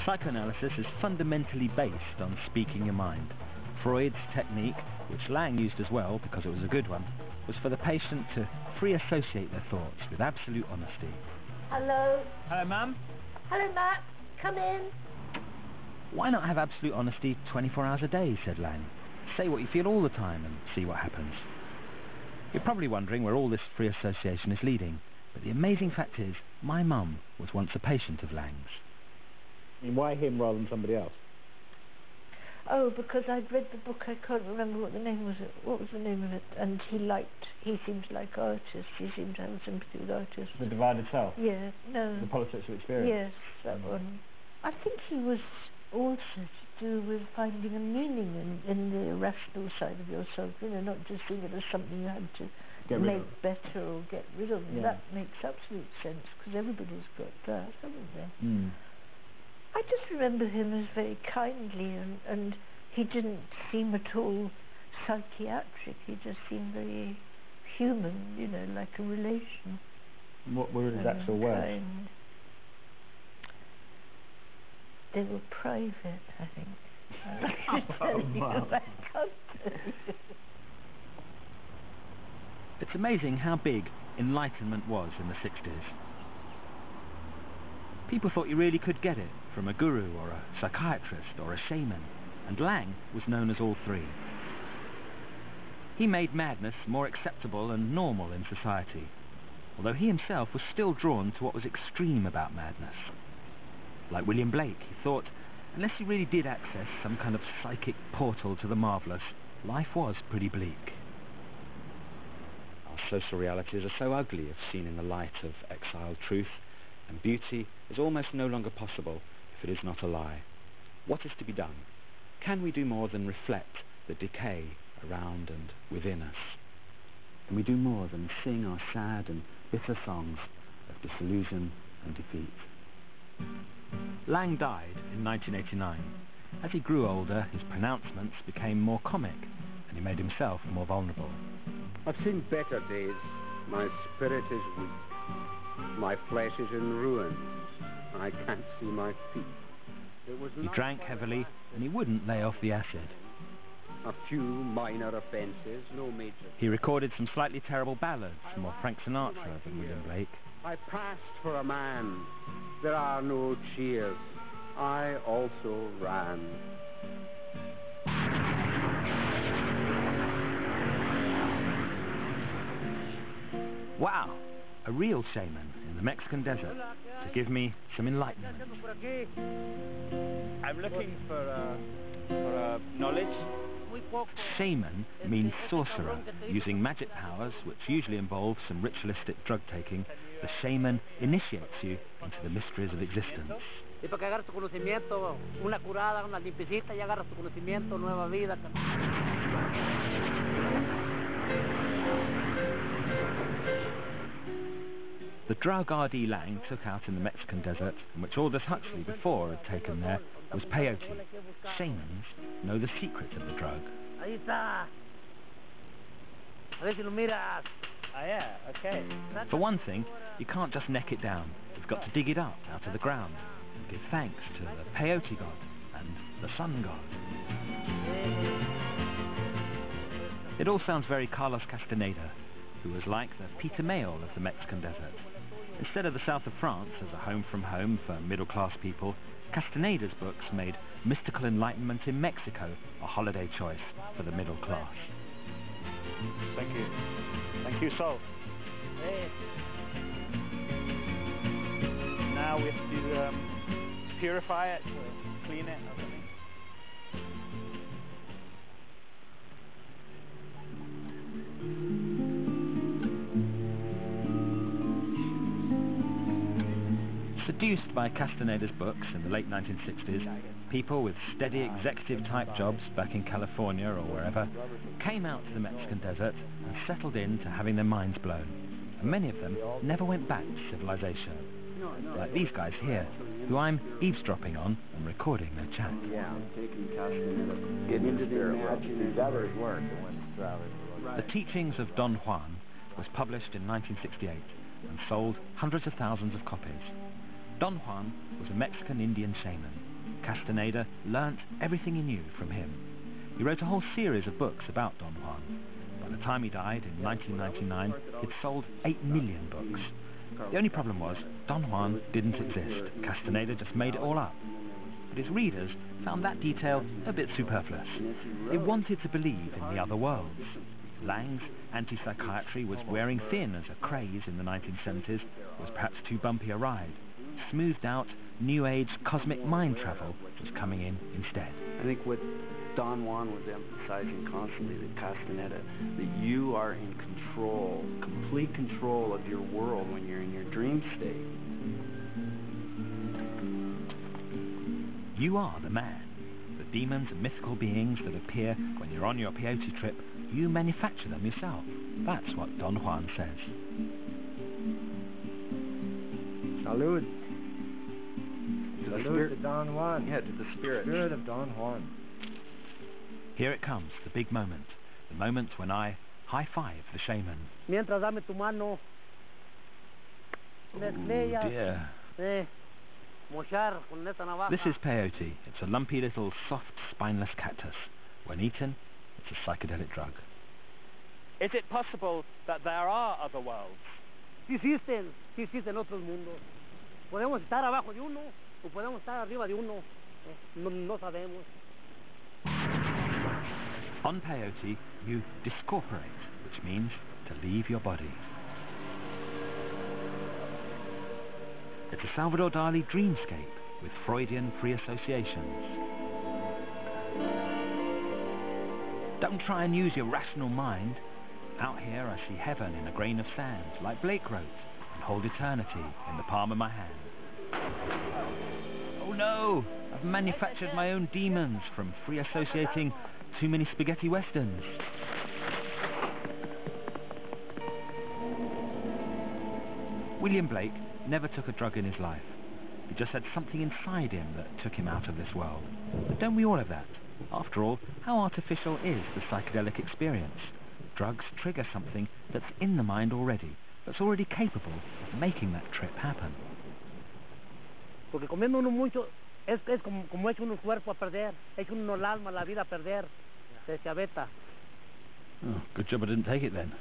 Psychoanalysis is fundamentally based on speaking your mind. Freud's technique, which Lang used as well because it was a good one, was for the patient to free associate their thoughts with absolute honesty. Hello. Hello, ma'am. Hello, Matt. Come in. Why not have absolute honesty 24 hours a day, said Lang. Say what you feel all the time and see what happens. You're probably wondering where all this free association is leading, but the amazing fact is, my mum was once a patient of Lang's. And why him rather than somebody else? Oh, because I'd read the book, I can't remember what the name was. What was the name of it? And he seemed to like artists. He seemed to have a sympathy with artists. The Divided Self? Yeah, no. The Politics of Experience? Yes, that one. I think he was also to do with finding a meaning in the irrational side of yourself, you know, not just seeing it as something you had to make better or get rid of. Yeah. That makes absolute sense, because everybody's got that, haven't they? Mm. I just remember him as very kindly, and he didn't seem at all psychiatric. He just seemed very human, you know, like a relation. What were his actual words? They were private, I think. It's amazing how big enlightenment was in the 60s. People thought you really could get it from a guru or a psychiatrist or a shaman, and Lang was known as all three. He made madness more acceptable and normal in society, although he himself was still drawn to what was extreme about madness. Like William Blake, he thought, unless you really did access some kind of psychic portal to the marvellous, life was pretty bleak. Our social realities are so ugly if seen in the light of exiled truth, and beauty is almost no longer possible if it is not a lie. What is to be done? Can we do more than reflect the decay around and within us? Can we do more than sing our sad and bitter songs of disillusion and defeat? Lang died in 1989. As he grew older, his pronouncements became more comic, and he made himself more vulnerable. I've seen better days. My spirit is weak. My flesh is in ruins. I can't see my feet. He drank heavily, and he wouldn't lay off the acid. A few minor offences, no major. He recorded some slightly terrible ballads, more Frank Sinatra than William Blake. I passed for a man. There are no cheers. I also ran. Wow, a real shaman in the Mexican desert to give me some enlightenment. I'm looking for knowledge. Shaman means sorcerer, using magic powers, which usually involve some ritualistic drug taking. The shaman initiates you into the mysteries of existence. The drug R.D. Lang took out in the Mexican desert, and which Aldous Huxley before had taken there, was peyote. Shamans know the secret of the drug. Ahí está. A ver si lo miras. Ah, yeah, okay. For one thing, you can't just neck it down. You've got to dig it up out of the ground and give thanks to the peyote god and the sun god. It all sounds very Carlos Castaneda, who was like the Peter Mayle of the Mexican desert. Instead of the south of France as a home from home for middle-class people, Castaneda's books made mystical enlightenment in Mexico a holiday choice for the middle class. Thank you. Thank you, Sol. Now we have to purify it, or clean it, or something. Seduced by Castaneda's books in the late 1960s, people with steady executive-type jobs back in California or wherever came out to the Mexican desert and settled into having their minds blown. And many of them never went back to civilization. Like these guys here, who I'm eavesdropping on and recording their chat. Yeah, I'm taking Castaneda. Get into the imaginary endeavors work. The Teachings of Don Juan was published in 1968 and sold hundreds of thousands of copies. Don Juan was a Mexican Indian shaman. Castaneda learnt everything he knew from him. He wrote a whole series of books about Don Juan. By the time he died in 1999, he'd sold 8 million books. The only problem was, Don Juan didn't exist. Castaneda just made it all up. But his readers found that detail a bit superfluous. They wanted to believe in the other worlds. Lang's anti-psychiatry was wearing thin as a craze in the 1970s, was perhaps too bumpy a ride. Smoothed out, New Age cosmic mind travel was coming in instead. I think what Don Juan was emphasizing constantly, that Castaneda, that you are in control, complete control of your world when you're in your dream state. You are the man. The demons and mythical beings that appear when you're on your peyote trip, you manufacture them yourself. That's what Don Juan says. Salud. To the Salud spirit. to Don Juan. Yeah, to the spirit. Spirit of Don Juan. Here it comes, the big moment. The moment when I high-five the shaman. Mientras dame tu mano. Oh dear. This is peyote. It's a lumpy little soft, spineless cactus. When eaten, it's a psychedelic drug. Is it possible that there are other worlds? Sí existen otros mundos. Podemos estar abajo de uno o podemos estar arriba de uno. No sabemos. On peyote, you discorporate, which means to leave your body. It's a Salvador Dali dreamscape with Freudian free associations. Don't try and use your rational mind. Out here I see heaven in a grain of sand, like Blake wrote, and hold eternity in the palm of my hand. Oh no! I've manufactured my own demons from free associating too many spaghetti westerns. William Blake never took a drug in his life. He just had something inside him that took him out of this world. But don't we all have that? After all, how artificial is the psychedelic experience? Drugs trigger something that's in the mind already, that's already capable of making that trip happen. Porque comiendo uno mucho es como echa uno el cuerpo a perder, echa uno el alma, la vida a perder, se chaveta. Oh, good job I didn't take it then.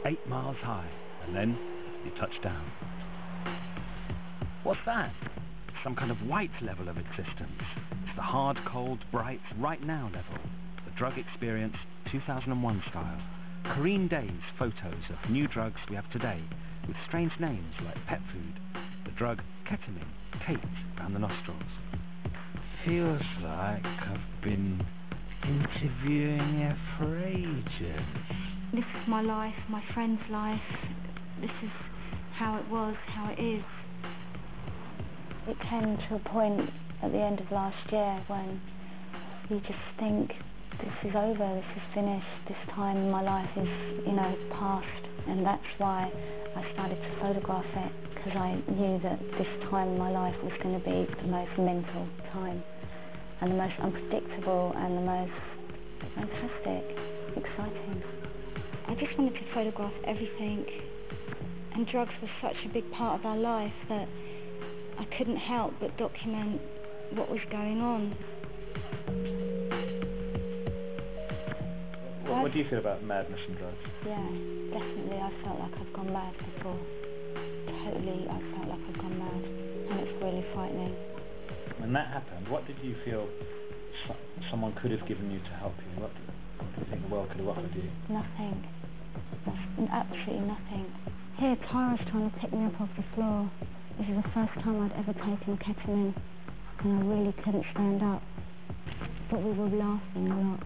8 miles high, and then you touch down. What's that? Some kind of white level of existence. It's the hard, cold, bright, right now level. The drug experience, 2001 style. Karine Day's photos of new drugs we have today, with strange names like pet food. The drug ketamine, Kate, around the nostrils. Feels like I've been interviewing her for ages. This is my life, my friend's life. This is how it was, how it is. It came to a point at the end of last year when you just think, this is over, this is finished, this time in my life is, past. And that's why I started to photograph it, because I knew that this time in my life was going to be the most mental time, and the most unpredictable, and the most fantastic, exciting. I just wanted to photograph everything, and drugs were such a big part of our life that I couldn't help but document what was going on. What do you feel about madness and drugs? Yeah, definitely I felt like I've gone mad before. Totally, I felt like I've gone mad, and it's really frightening. When that happened, what did you feel someone could have given you to help you? What do you think the world could have offered you? Nothing. Absolutely nothing. Here, Tyra's trying to pick me up off the floor. This is the first time I'd ever taken ketamine, and I really couldn't stand up. But we were laughing a lot.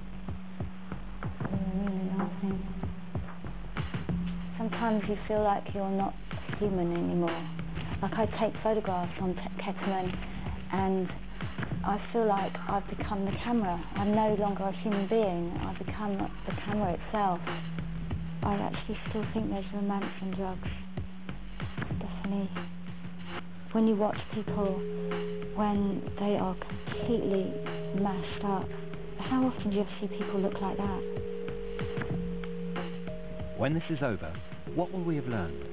We were really laughing. Sometimes you feel like you're not human anymore. Like I take photographs on ketamine, and I feel like I've become the camera. I'm no longer a human being. I've become the camera itself. I actually still think there's romance in drugs. Definitely. When you watch people when they are completely mashed up, how often do you ever see people look like that? When this is over, what will we have learned?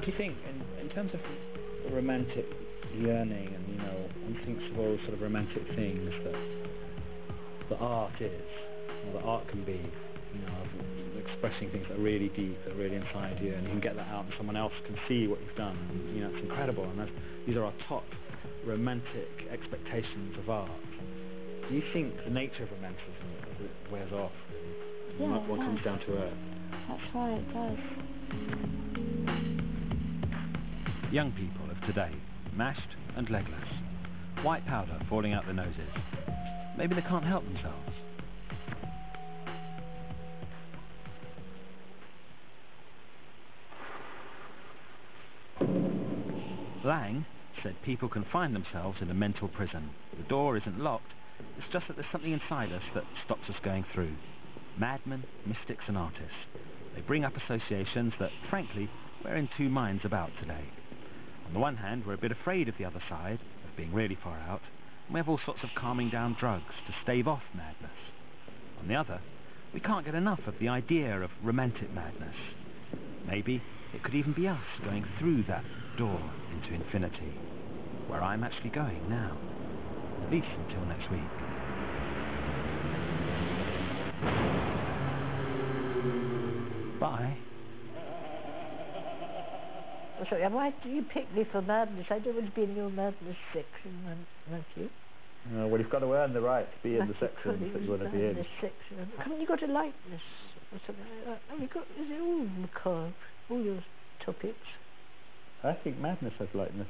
Do you think, in terms of romantic yearning, and one thinks of all sort of romantic things that art is, or that art can be, of expressing things that are really deep, that are really inside you, and you can get that out and someone else can see what you've done, and it's incredible, and these are our top romantic expectations of art. Do you think the nature of romanticism, as it wears off, really, Yeah, what comes down to earth? That's right, it does. Young people of today, mashed and legless, white powder falling out their noses. Maybe they can't help themselves. Lang said people can find themselves in a mental prison. The door isn't locked, it's just that there's something inside us that stops us going through. Madmen, mystics and artists. They bring up associations that, frankly, we're in two minds about today. On the one hand, we're a bit afraid of the other side, of being really far out, and we have all sorts of calming down drugs to stave off madness. On the other, we can't get enough of the idea of romantic madness. Maybe it could even be us going through that door into infinity, where I'm actually going now, at least until next week. Bye. Oh, sorry, why do you pick me for madness? I don't want to be in your madness section, Matthew. Well, you've got to earn the right to be in the section Collings, that you want to be in. madness section. Haven't you got a likeness or something like that? Have you got, is it all macabre, all your topics? I think madness has likeness.